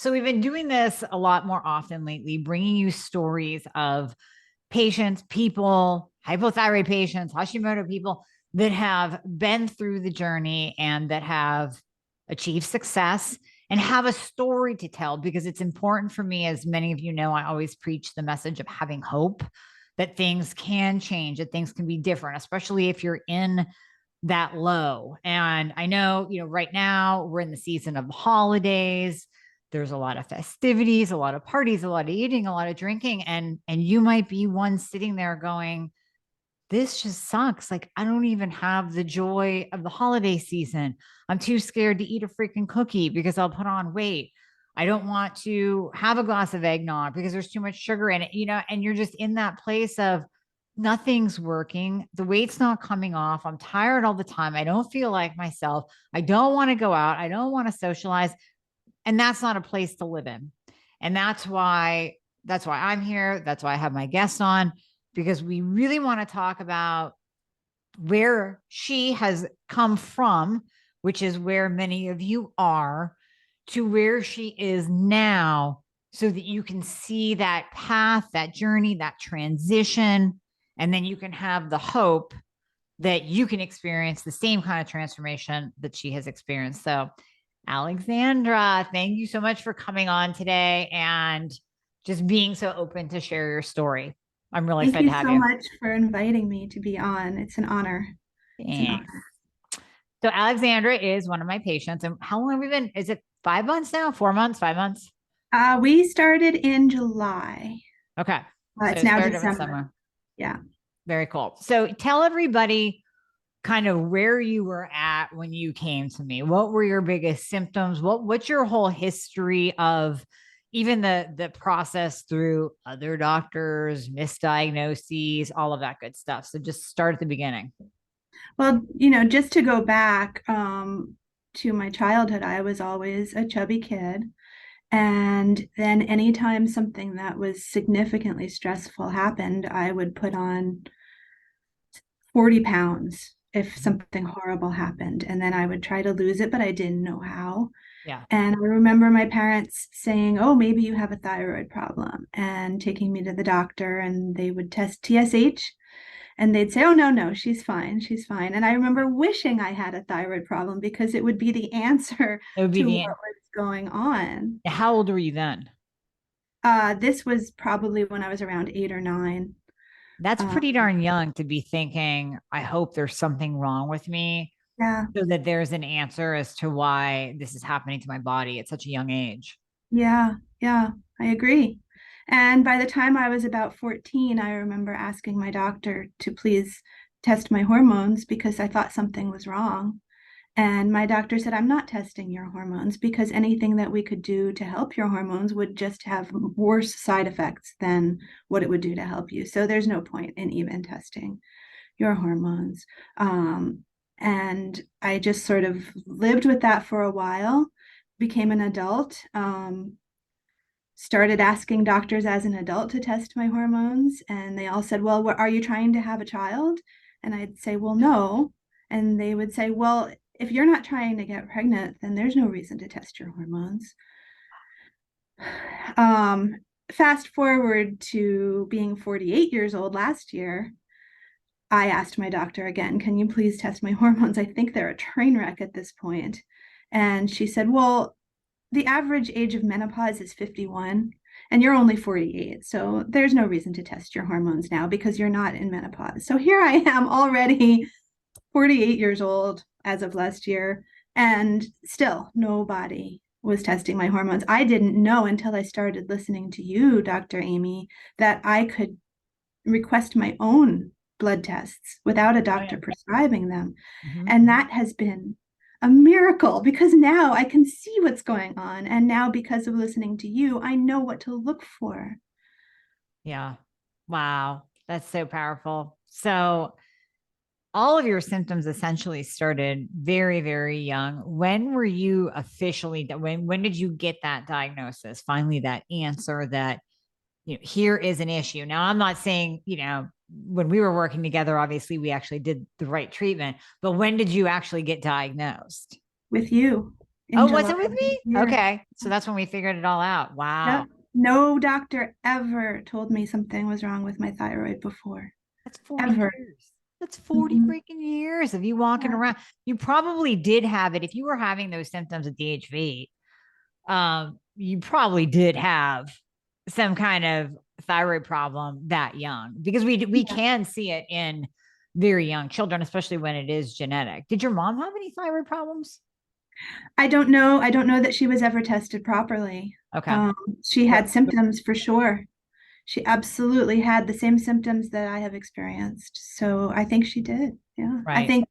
So we've been doing this a lot more often lately, bringing you stories of patients, people, hypothyroid patients, Hashimoto people that have been through the journey and that have achieved success and have a story to tell, because it's important for me. As many of you know, I always preach the message of having hope, that things can change, that things can be different, especially if you're in that low. And I know, right now we're in the season of holidays. There's a lot of festivities, a lot of parties, a lot of eating, a lot of drinking. And you might be one sitting there going, this just sucks. Like, I don't even have the joy of the holiday season. I'm too scared to eat a freaking cookie because I'll put on weight. I don't want to have a glass of eggnog because there's too much sugar in it, and you're just in that place of nothing's working. The weight's not coming off. I'm tired all the time. I don't feel like myself. I don't want to go out. I don't want to socialize. And that's not a place to live in. And that's why I'm here. That's why I have my guest on, because we really want to talk about where she has come from, which is where many of you are, to where she is now, so that you can see that path, that journey, that transition, and then you can have the hope that you can experience the same kind of transformation that she has experienced. So, Alexandra, thank you so much for coming on today and just being so open to share your story. I'm really Thank excited you to have so you. much for inviting me to be on. It's an honor. It's an Thanks. honor. So Alexandra is one of my patients. And how long have we been? Is it 5 months now? 4 months? 5 months? We started in July. Okay. So It's it now started over the December. summer. Yeah. Very cool. So tell everybody kind of where you were at when you came to me. What were your biggest symptoms? What's your whole history of even the process through other doctors, misdiagnoses, all of that good stuff. So just start at the beginning. Well, just to go back to my childhood, I was always a chubby kid. And then anytime something that was significantly stressful happened, I would put on 40 pounds if something horrible happened. And then I would try to lose it, but I didn't know how. Yeah. And I remember my parents saying, "Oh, maybe you have a thyroid problem," and taking me to the doctor, and they would test TSH and they'd say, "Oh, no, no, she's fine. She's fine." And I remember wishing I had a thyroid problem because it would be the answer It would be to the what end. was going on. How old were you then? This was probably when I was around 8 or 9. That's Uh, pretty darn young to be thinking, I hope there's something wrong with me, yeah, so that there's an answer as to why this is happening to my body at such a young age. yeah, yeah, I agree. And by the time I was about 14, I remember asking my doctor to please test my hormones because I thought something was wrong. And my doctor said, "I'm not testing your hormones because anything that we could do to help your hormones would just have worse side effects than what it would do to help you. So there's no point in even testing your hormones." And I just sort of lived with that for a while, became an adult, started asking doctors as an adult to test my hormones. And they all said, "Well, are you trying to have a child?" And I'd say, "Well, no." And they would say, "Well, if you're not trying to get pregnant, then there's no reason to test your hormones." Um, Fast forward to being 48 years old last year, I asked my doctor again, "Can you please test my hormones? I think they're a train wreck at this point." And she said, "Well, the average age of menopause is 51 and you're only 48. So there's no reason to test your hormones now because you're not in menopause." So here I am already 48 years old as of last year, and still nobody was testing my hormones. I didn't know until I started listening to you, Dr. Amie, that I could request my own blood tests without a Oh, yeah. doctor prescribing them. Mhm. And that has been a miracle because now I can see what's going on. And now, because of listening to you, I know what to look for. Yeah. Wow. That's so powerful. So all of your symptoms essentially started very, very young. When were you officially, when did you get that diagnosis? Finally, that answer that, here is an issue. Now, I'm not saying, when we were working together, obviously we actually did the right treatment, but when did you actually get diagnosed? With you. in Oh, was July it with of this me? year. Okay. So that's when we figured it all out. Wow. Yep. No doctor ever told me something was wrong with my thyroid before. That's 40 Ever. years. That's 40 Mhm. freaking years of you walking Yeah. around. You probably did have it. If you were having those symptoms at the age of 8, you probably did have some kind of thyroid problem that young because we Yeah. can see it in very young children, especially when it is genetic. Did your mom have any thyroid problems? I don't know. I don't know that she was ever tested properly. Okay. Um, she But had symptoms for sure. She absolutely had the same symptoms that I have experienced. So I think she did. Yeah. right.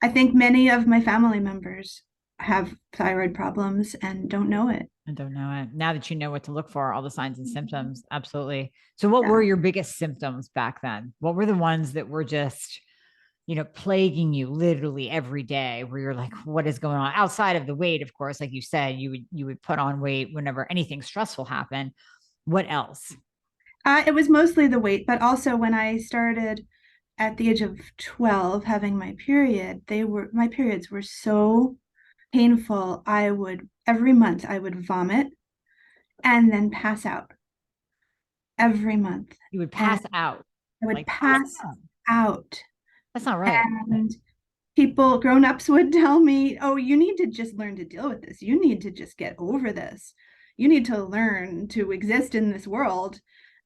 I think many of my family members have thyroid problems and don't know it. I don't know it. Now that you know what to look for, all the signs and symptoms. Absolutely. So what were Yeah. your biggest symptoms back then? What were the ones that were just, plaguing you literally every day where you're like, what is going on? Outside of the weight, of course, like you said, you would put on weight whenever anything stressful happened. What else? It was mostly the weight, but also when I started at the age of 12 having my period, my periods were so painful. Every month I would vomit and then pass out every month. You would And pass out. I would Like pass pass out. out. That's not right. And grown-ups would tell me, oh, you need to just learn to deal with this. You need to just get over this. You need to learn to exist in this world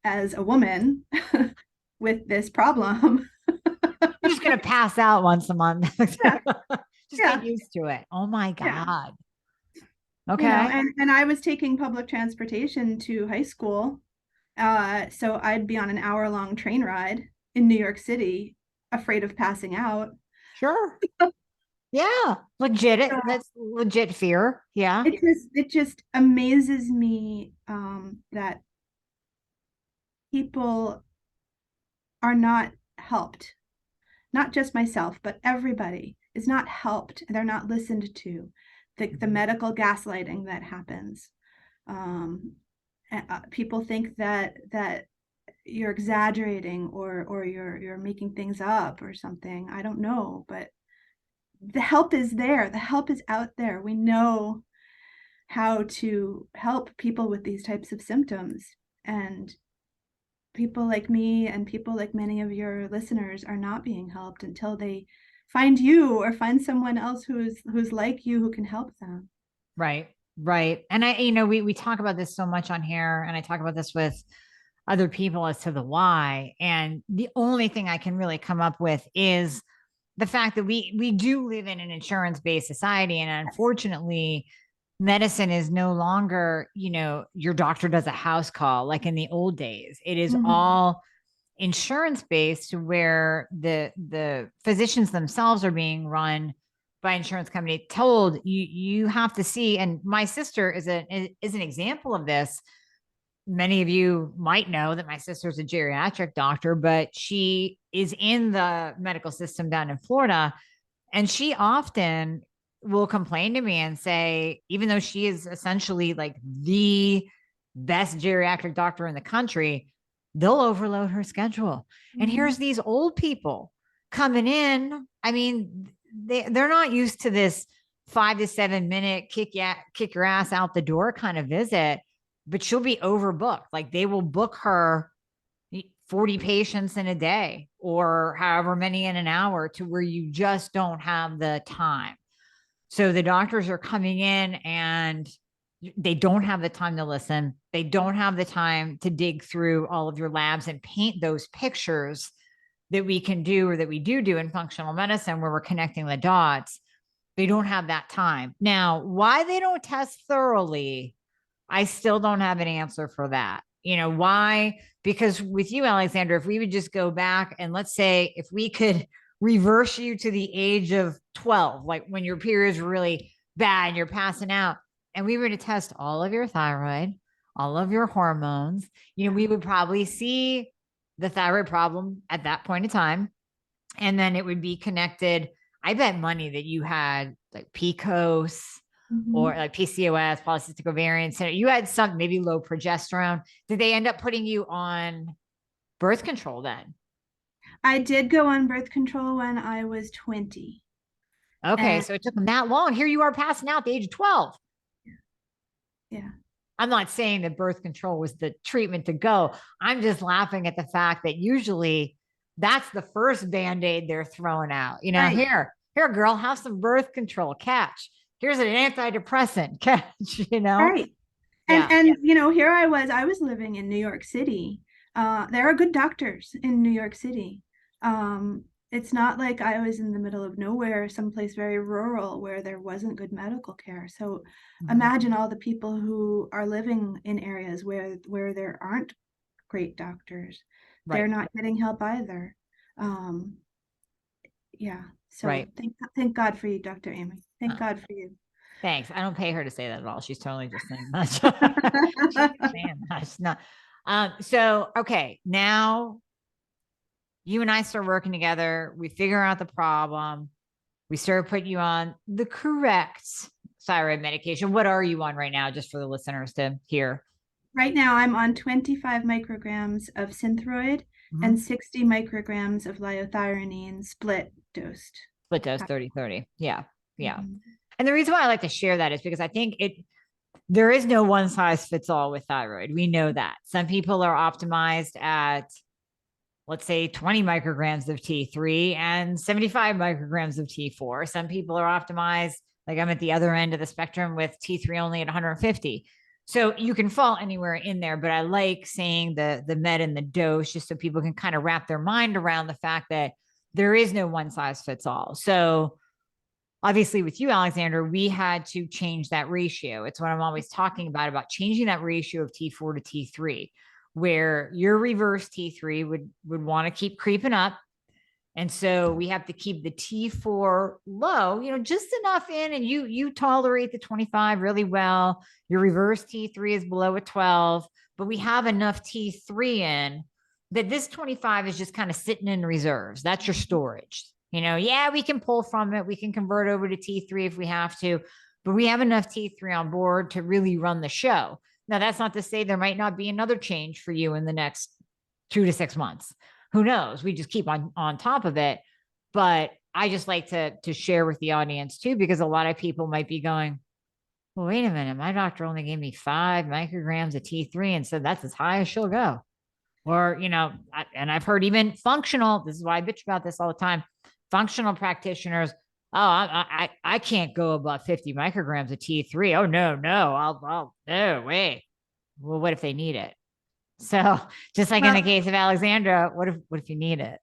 as a woman with this problem. You're just gonna pass out once a month. Yeah, Just get yeah, used to it. Oh my yeah. God. Okay. And I was taking public transportation to high school. So I'd be on an hour-long train ride in New York City, afraid of passing out. Sure. Yeah. Legit. So That's legit fear. Yeah. it just amazes me that people are not helped. Not just myself, but everybody is not helped. They're not listened to. The Mhm. medical gaslighting that happens. Um, People think that you're exaggerating or you're making things up or something. I don't know, but the help is there. The help is out there. We know how to help people with these types of symptoms. And people like me and people like many of your listeners are not being helped until they find you or find someone else who's like you who can help them. Right. Right. And we talk about this so much on here, and I talk about this with other people as to the why. And the only thing I can really come up with is the fact that we do live in an insurance-based society. And Yes. unfortunately, medicine is no longer, your doctor does a house call like in the old days. It is Mhm. all insurance based where the physicians themselves are being run by insurance company told you have to see. And my sister is an example of this. Many of you might know that my sister's a geriatric doctor, but she is in the medical system down in Florida, and she often will complain to me and say, even though she is essentially like the best geriatric doctor in the country, they'll overload her schedule. And here's Mhm. these old people coming in. I mean, they're not used to this 5 to 7 minute kick your ass out the door kind of visit, but she'll be overbooked. Like they will book her 40 patients in a day or however many in an hour to where you just don't have the time. So the doctors are coming in and they don't have the time to listen. They don't have the time to dig through all of your labs and paint those pictures that we can do or that we do in functional medicine where we're connecting the dots. They don't have that time. Now, why they don't test thoroughly, I still don't have an answer for that. Why? Because with you, Alexandra, if we would just go back and let's say if we could reverse you to the age of 12, like when your periods were really bad and you're passing out, and we were to test all of your thyroid, all of your hormones, we Yeah. would probably see the thyroid problem at that point in time. And then it would be connected. I bet money that you had like PCOS or Mhm. like PCOS, polycystic ovarian syndrome. You had some maybe low progesterone. Did they end up putting you on birth control then? I did go on birth control when I was 20. Okay. And So it took them that long. Here you are passing out at the age of 12. yeah, I'm not saying that birth control was the treatment to go. I'm just laughing at the fact that usually that's the first band-aid they're throwing out. right, Here, girl, have some birth control. Catch. Here's an antidepressant. Catch. right. Yeah. And here I was living in New York City. There are good doctors in New York City. It's not like I was in the middle of nowhere, someplace very rural where there wasn't good medical care. So Mhm. imagine all the people who are living in areas where there aren't great doctors. They're Right. not getting help either. Um, yeah. So Right. thank God for you, Dr. Amie. Thank Oh, God for you. thanks. I don't pay her to say that at all. She's totally just saying that. She's just saying that. She's not. So okay, now you and I start working together. We figure out the problem. We start putting you on the correct thyroid medication. What are you on right now, just for the listeners to hear? Right now, I'm on 25 micrograms of Synthroid and Mhm. 60 micrograms of liothyronine split dosed. Split dose 30/30. Yeah. Yeah. Mhm. And the reason why I like to share that is because I think there is no one size fits all with thyroid. We know that. Some people are optimized at, let's say, 20 micrograms of T3 and 75 micrograms of T4. Some people are optimized, like I'm at the other end of the spectrum with T3 only at 150. So you can fall anywhere in there, but I like saying the med and the dose just so people can kind of wrap their mind around the fact that there is no one size fits all. So obviously with you, Alexander, we had to change that ratio. It's what I'm always talking about changing that ratio of T4 to T3, where your reverse T3 would want to keep creeping up. And so we have to keep the T4 low, just enough in, and you tolerate the 25 really well. Your reverse T3 is below a 12, but we have enough T3 in that this 25 is just kind of sitting in reserves. That's your storage. Yeah, we can pull from it. We can convert over to T3 if we have to, but we have enough T3 on board to really run the show. Now, that's not to say there might not be another change for you in the next 2 to 6 months. Who knows? We just keep on top of it. But I just like to share with the audience too, because a lot of people might be going, well, wait a minute, my doctor only gave me 5 micrograms of T3 and said that's as high as she'll go. Or, and I've heard even functional, this is why I bitch about this all the time. Functional practitioners, oh, I can't go above 50 micrograms of T3. Oh, no, no, no, wait. Well, what if they need it? So just like in the Well, case of Alexandra, what if you need it?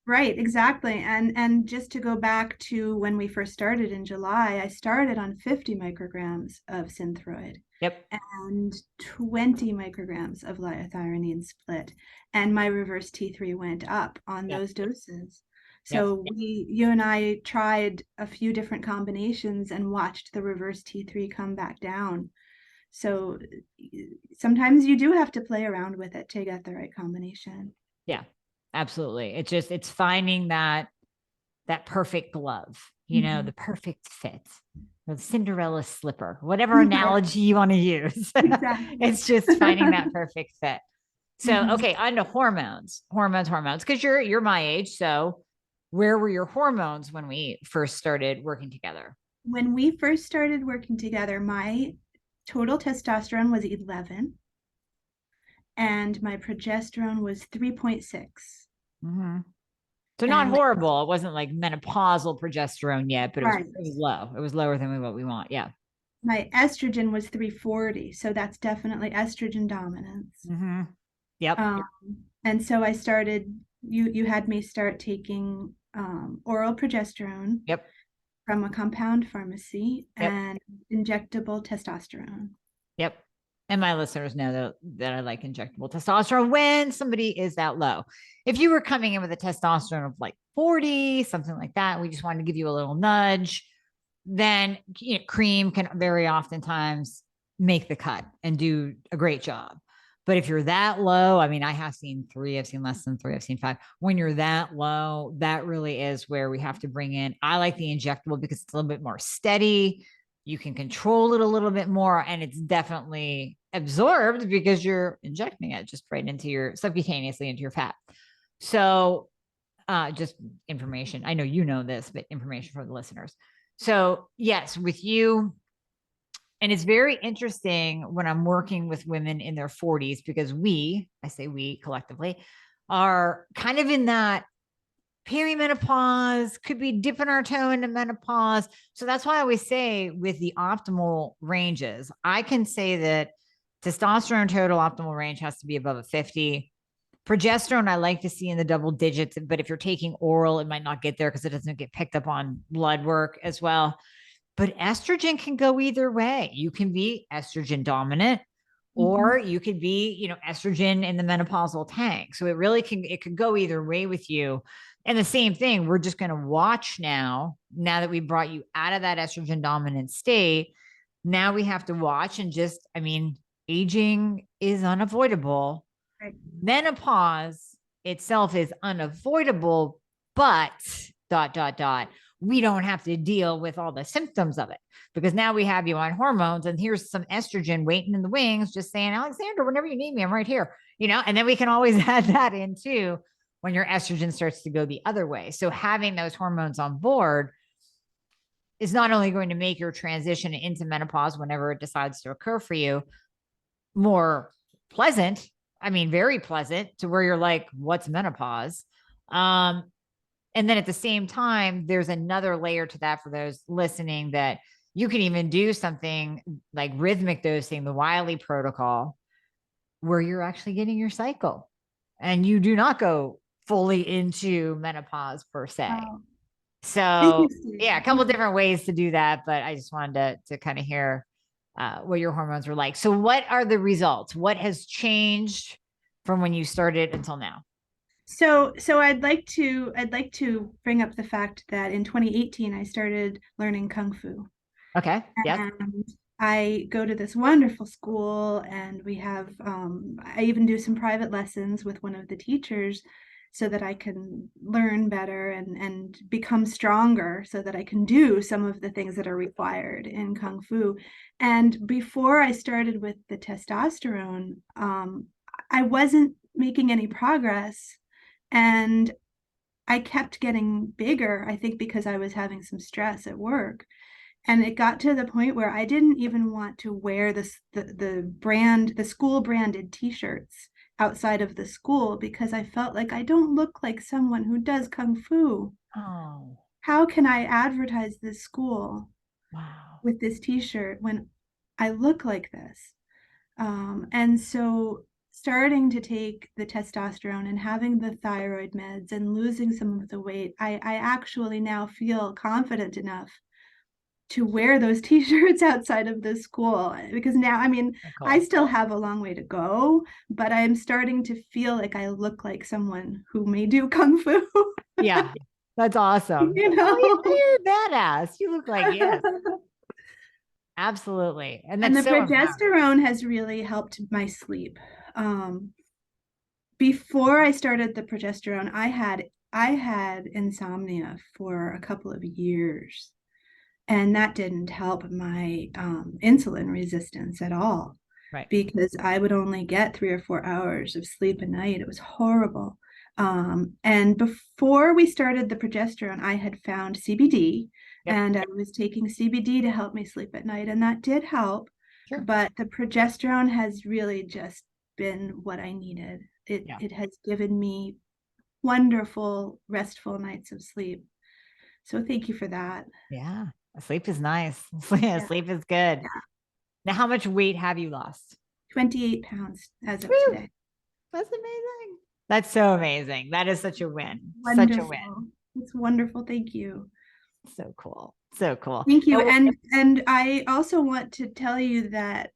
right, exactly. And just to go back to when we first started in July, I started on 50 micrograms of Synthroid Yep. and 20 micrograms of liothyronine split. And my reverse T3 went up on Yep. those doses. Yep. So you and I tried a few different combinations and watched the reverse T3 come back down. So sometimes you do have to play around with it to get the right combination. Yeah. Absolutely. It's finding that perfect glove, the Mhm. perfect fit, the Cinderella slipper, whatever analogy you want to use. Exactly. It's just finding that perfect fit. So, Mhm. okay, on to hormones, because you're my age. So, where were your hormones when we first started working together? When we first started working together, my total testosterone was 11 and my progesterone was 3.6. Mm-hmm. So not And horrible. It wasn't like menopausal progesterone yet, but it was right, pretty low. It was lower than what we want. Yeah. my estrogen was 340. So that's definitely estrogen dominance. Mm-hmm. Yep. Um, and so I started, you had me start taking oral progesterone Yep. from a compound pharmacy Yep. and injectable testosterone. Yep. And my listeners know that I like injectable testosterone when somebody is that low. If you were coming in with a testosterone of like 40, something like that, we just wanted to give you a little nudge, then cream can very oftentimes make the cut and do a great job. But if you're that low, I mean, I have seen 3, I've seen less than 3, I've seen 5. When you're that low, that really is where we have to bring in. I like the injectable because it's a little bit more steady. You can control it a little bit more, and it's definitely absorbed because you're injecting it just right into your subcutaneously into your fat. So Just information. I know you know this, but information for the listeners. So yes, with you, and it's very interesting when I'm working with women in their 40s because I say we collectively, are kind of in that perimenopause, could be dipping our toe into menopause. So that's why I always say with the optimal ranges, I can say that testosterone total optimal range has to be above a 50. Progesterone, I like to see in the double digits, but if you're taking oral, it might not get there because it doesn't get picked up on blood work as well. But estrogen can go either way. You can be estrogen dominant, or you could be, estrogen in the menopausal tank. So it could go either way with you. And the same thing, we're just going to watch now that we brought you out of that estrogen dominant state. Now we have to watch and aging is unavoidable. Right. Menopause itself is unavoidable, but we don't have to deal with all the symptoms of it because now we have you on hormones and here's some estrogen waiting in the wings, just saying, Alexandra, whenever you need me, I'm right here, and then we can always add that in too when your estrogen starts to go the other way. So having those hormones on board is not only going to make your transition into menopause whenever it decides to occur for you more pleasant, very pleasant to where you're like, what's menopause? And then at the same time, there's another layer to that for those listening that you can even do something like rhythmic dosing, the Wiley protocol, where you're actually getting your cycle and you do not go fully into menopause per se. Wow. So yeah, a couple of different ways to do that, but I just wanted to kind of hear what your hormones were like. So what are the results? What has changed from when you started until now? So I'd like to bring up the fact that in 2018 I started learning Kung Fu. Okay. Yeah. And I go to this wonderful school and we have I even do some private lessons with one of the teachers so that I can learn better and become stronger so that I can do some of the things that are required in Kung Fu. And before I started with the testosterone, I wasn't making any progress. And I kept getting bigger, I think because I was having some stress at work. And it got to the point where I didn't even want to wear the school branded t-shirts outside of the school because I felt like I don't look like someone who does Kung Fu. Oh, How can I advertise this school wow. with this t-shirt when I look like this? And so starting to take the testosterone and having the thyroid meds and losing some of the weight, I actually now feel confident enough to wear those t-shirts outside of the school because now, Cool. I still have a long way to go, but I'm starting to feel like I look like someone who may do Kung Fu. Yeah, that's awesome. You know? You're a badass. You look like, yes, absolutely. And And that's the so empowering. progesterone has really helped my sleep. Before I started the progesterone, I had insomnia for a couple of years, and that didn't help my insulin resistance at all. Right. Because I would only get 3 or 4 hours of sleep a night. It was horrible. And before we started the progesterone, I had found CBD. Yep. And I was taking CBD to help me sleep at night, and that did help. Sure. But the progesterone has really just been what I needed. It has given me wonderful, restful nights of sleep. So thank you for that. Yeah. Sleep is nice. Sleep is good. Yeah. Now, how much weight have you lost? 28 pounds as of today. That's amazing. That's so amazing. That is such a win. Wonderful. Such a win. It's wonderful. Thank you. So cool. So cool. Thank you. And I also want to tell you that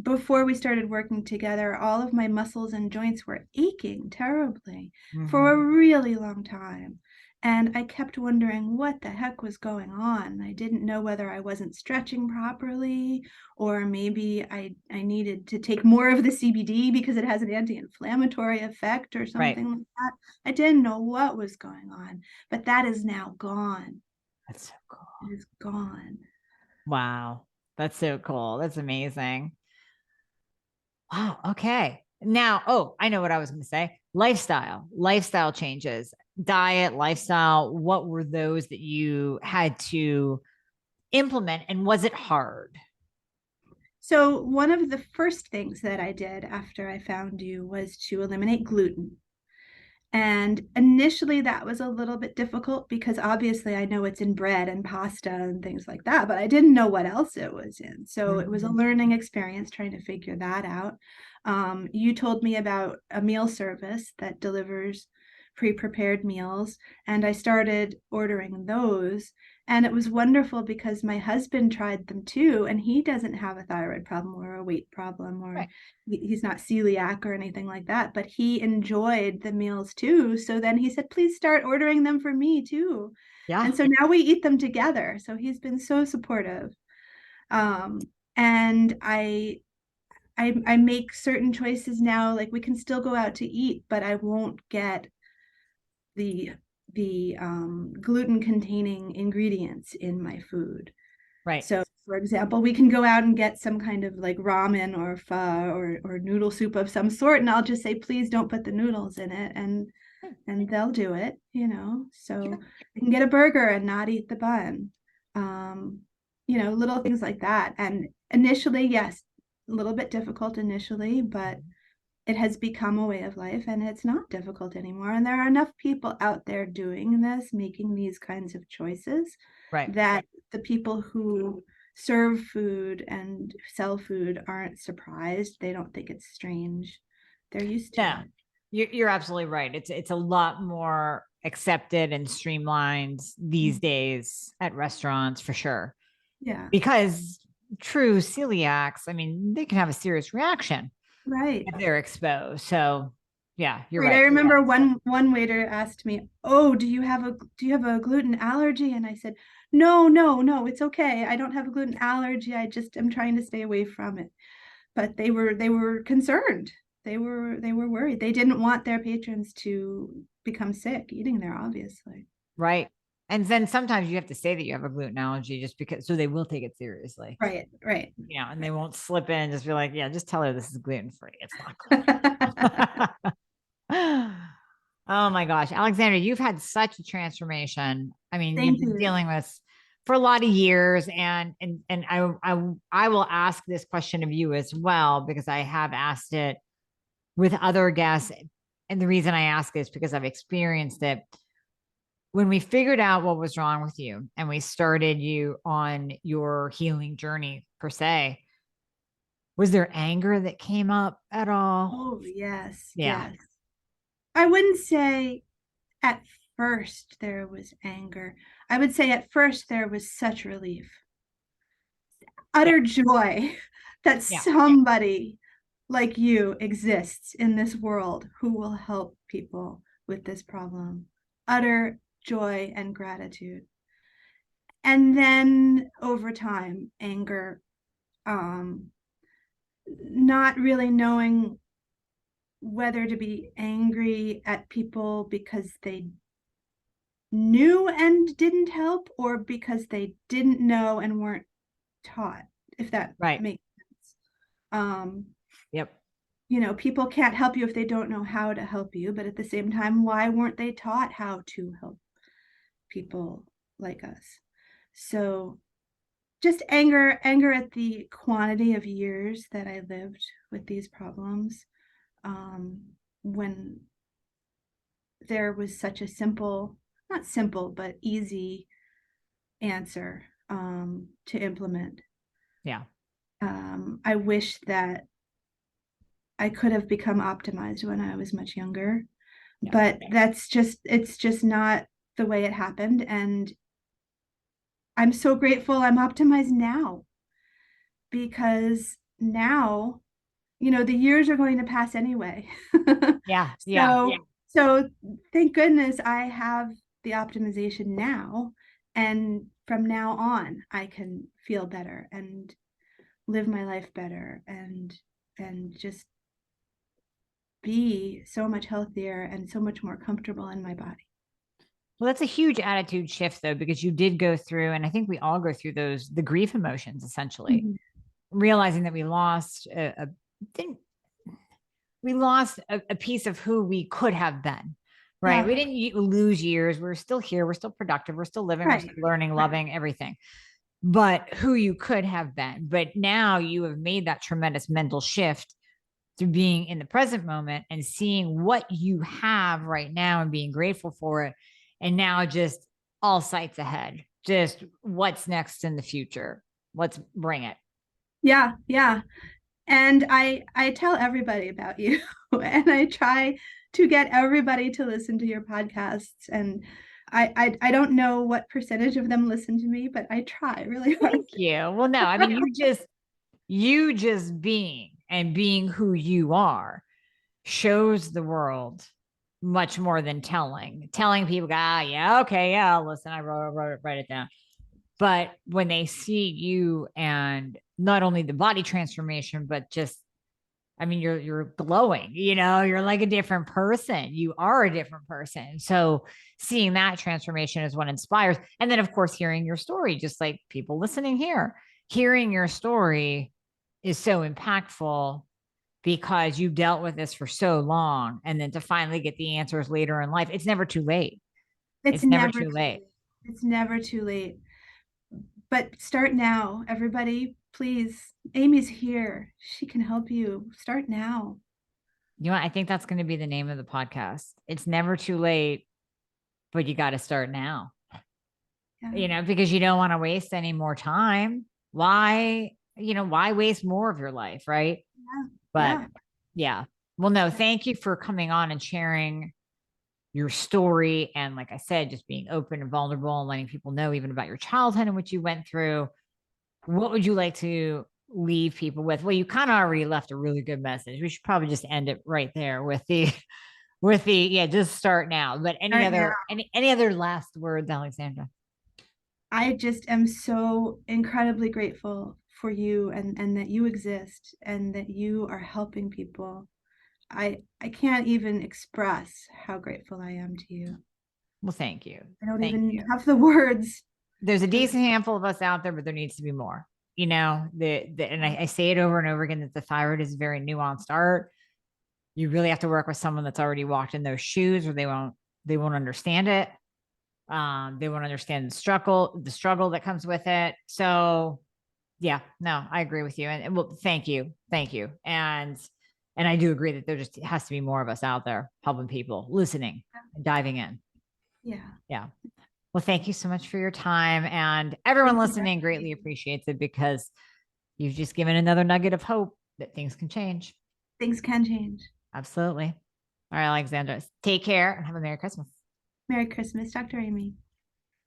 before we started working together, all of my muscles and joints were aching terribly for a really long time. And I kept wondering what the heck was going on. I didn't know whether I wasn't stretching properly, or maybe I needed to take more of the CBD because it has an anti-inflammatory effect or something like that. I didn't know what was going on, but that is now gone. That's so cool. It is gone. Wow. That's so cool. That's amazing. Wow. Okay. Now, I know what I was going to say. Lifestyle changes. diet, lifestyle, what were those that you had to implement? And was it hard? So, one of the first things that I did after I found you was to eliminate gluten. And initially, that was a little bit difficult because obviously I know it's in bread and pasta and things like that, but I didn't know what else it was in. So it was a Mhm. learning experience trying to figure that out. You told me about a meal service that delivers pre-prepared meals, and I started ordering those. And it was wonderful because my husband tried them too, and he doesn't have a thyroid problem or a weight problem, or Right. he's not celiac or anything like that, but he enjoyed the meals too. So then he said, please start ordering them for me too. Yeah. And so now we eat them together. So he's been so supportive. Um, and I make certain choices now, like we can still go out to eat, but I won't get the gluten containing ingredients in my food. Right. So, for example, we can go out and get some kind of like ramen or pho or noodle soup of some sort, and I'll just say, please don't put the noodles in it, and they'll do it, you know. So Sure. I can get a burger and not eat the bun, um, you know, little things like that. And initially, yes, a little bit difficult initially, but it has become a way of life and it's not difficult anymore. And there are enough people out there doing this, making these kinds of choices, Right. that the people who serve food and sell food aren't surprised. They don't think it's strange. They're used to Yeah. it. You're absolutely right. It's a lot more accepted and streamlined these days at restaurants for sure. Yeah, Because true celiacs, I mean, they can have a serious reaction right. if they're exposed. So yeah, you're Right. I right. remember one waiter asked me, "Oh, do you have a gluten allergy?" And I said, "No, no, no, it's okay. I don't have a gluten allergy. I just am trying to stay away from it." But they were concerned. They were worried. They didn't want their patrons to become sick eating there, obviously. Right. And then sometimes you have to say that you have a gluten allergy just because, so they will take it seriously, Right, right, and they right. won't slip in and just be like, yeah, just tell her this is gluten free. It's not gluten. Oh my gosh, Alexandra, you've had such a transformation. I mean, you've Thank been you. dealing with for a lot of years, and I will ask this question of you as well because I have asked it with other guests, and the reason I ask is because I've experienced it. When we figured out what was wrong with you and we started you on your healing journey per se, was there anger that came up at all? Oh, yes, Yeah, yes. I wouldn't say at first there was anger. I would say at first there was such relief, yeah, utter joy that yeah, somebody like you exists in this world who will help people with this problem. Utter joy and gratitude. And then over time, anger, um, not really knowing whether to be angry at people because they knew and didn't help or because they didn't know and weren't taught, if that right. makes sense. Um, Yep. you know, people can't help you if they don't know how to help you, but at the same time, why weren't they taught how to help people like us? So just anger at the quantity of years that I lived with these problems, when there was such a simple, not simple, but easy answer, to implement. Yeah. I wish that I could have become optimized when I was much younger, Yeah. but it's just not the way it happened. And I'm so grateful I'm optimized now, because now, you know, the years are going to pass anyway. Yeah. Yeah. So, so thank goodness I have the optimization now. And from now on, I can feel better and live my life better and just be so much healthier and so much more comfortable in my body. Well, that's a huge attitude shift though, because you did go through, and I think we all go through those, the grief emotions essentially, Mhm. realizing that we lost didn't we lost a piece of who we could have been right? Yeah. We didn't lose years. We're still here. We're still productive. We're still living. We're Right. still learning, Right. loving everything. But who you could have been. But now you have made that tremendous mental shift through being in the present moment and seeing what you have right now and being grateful for it. And now just all sights ahead, just what's next in the future. Let's bring it. Yeah. Yeah. And I tell everybody about you and I try to get everybody to listen to your podcasts. And I don't know what percentage of them listen to me, but I try really hard. Thank you. Well, no, I mean, you just being who you are shows the world much more than telling people, yeah, okay, yeah, I'll listen. I wrote it, write it down. But when they see you and not only the body transformation, but just, I mean, you're glowing, you're like a different person. You are a different person. So seeing that transformation is what inspires. And then of course, hearing your story, just like people listening here, hearing your story is so impactful because you've dealt with this for so long. And then to finally get the answers later in life, it's never too late. It's It's never never too too late. late. It's never too late. But start now, everybody. Please. Amie's here. She can help you. Start now. You know what? I think that's going to be the name of the podcast. It's never too late, but you got to start now, Yeah. because you don't want to waste any more time. Why waste more of your life? Right. Yeah. But Yeah. yeah. Well, no, thank you for coming on and sharing your story. And like I said, just being open and vulnerable and letting people know even about your childhood and what you went through. What would you like to leave people with? Well, you kind of already left a really good message. We should probably just end it right there with the yeah, just start now. But any Start now. other any other last words, Alexandra? I just am so incredibly grateful for you and that you exist and that you are helping people. I can't even express how grateful I am to you. Well, thank you. I don't Thank even you. have the words. There's a But decent handful of us out there, but there needs to be more. And I say it over and over again that the thyroid is very nuanced art. You really have to work with someone that's already walked in those shoes, or they won't understand it. They won't understand the struggle that comes with it. So yeah, no, I agree with you. And well, thank you. And I do agree that there just has to be more of us out there helping people, listening, and diving in. yeah, Yeah. Well, thank you so much for your time, and everyone thank you. listening greatly appreciates it because you've just given another nugget of hope that things can change. Things can change. Absolutely. All right, Alexandra, take care and have a Merry Christmas. Merry Christmas, Dr. Amie.